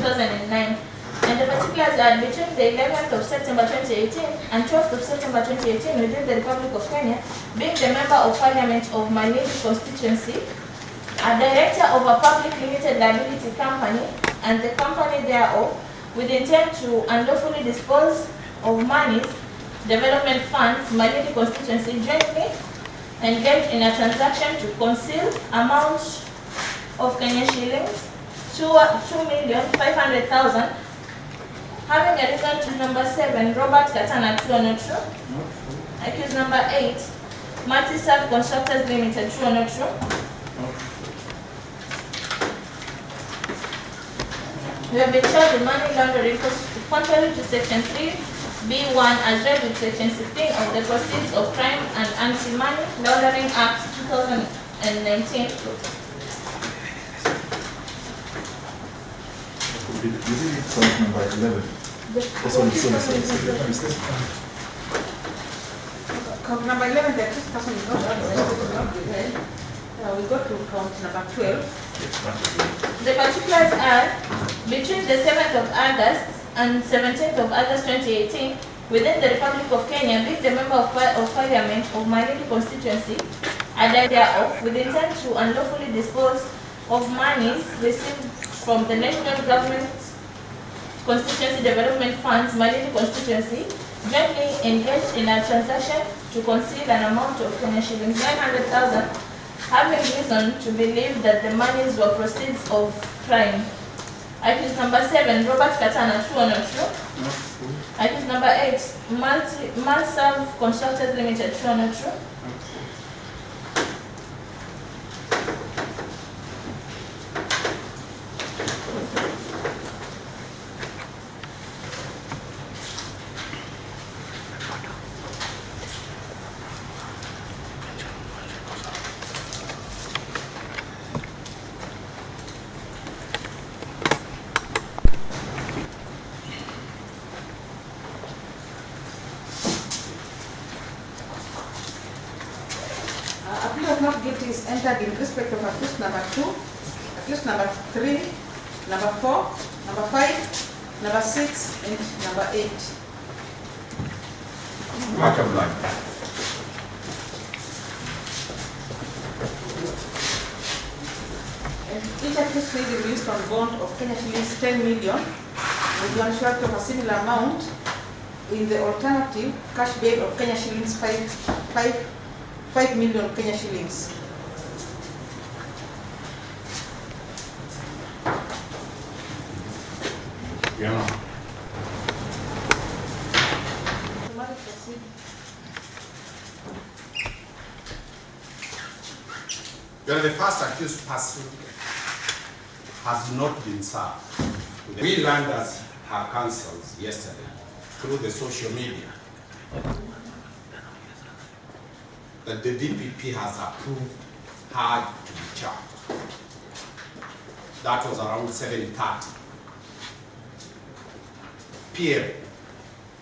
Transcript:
2009. And the particulars are between the 11th of September 2018 and 12th of September 2018 within the Republic of Kenya, being the Member of Parliament of Malindi constituency, a director of a public limited liability company and the company thereof, with intent to unlawfully dispose of monies, development funds, Malindi constituency jointly engaged in a transaction to conceal amount of Kenya shillings 2,500,000, having a reason to number 7, Robert Katana 202, accused number 8, Multi-Serve Constructors Limited 202, we have been charged with money laundering contrary to section 3B1 as read with section 16 of the Proceeds of Crime and Anti-Money Laundering Act 2019. Count number 11. Count number 11, the accused person is not outside. We go to count number 12. The particulars are between the 7th of August and 17th of August 2018 within the Republic of Kenya, being the Member of Parliament of Malindi constituency, a thereof, with intent to unlawfully dispose of monies received from the national government constituency development funds, Malindi constituency, jointly engaged in a transaction to conceal an amount of Kenya shillings 900,000, having reason to believe that the monies were proceeds of crime. Accused number 7, Robert Katana 202. Accused number 8, Multi-Serve Constructors Limited 202. A plea of not guilty is entered in respect of accused number 2, accused number 3, number 4, number 5, number 6, and number 8. Mark blank. And each accused may be released on bond of Kenya shillings 10 million with one short of a similar amount in the alternative cash bail of Kenya shillings 5 million Kenya shillings. Yeah. Well, the first accused person has not been served. We learned as her counsels yesterday through the social media that the DPP has approved her to be charged. That was around 7:30 p.m.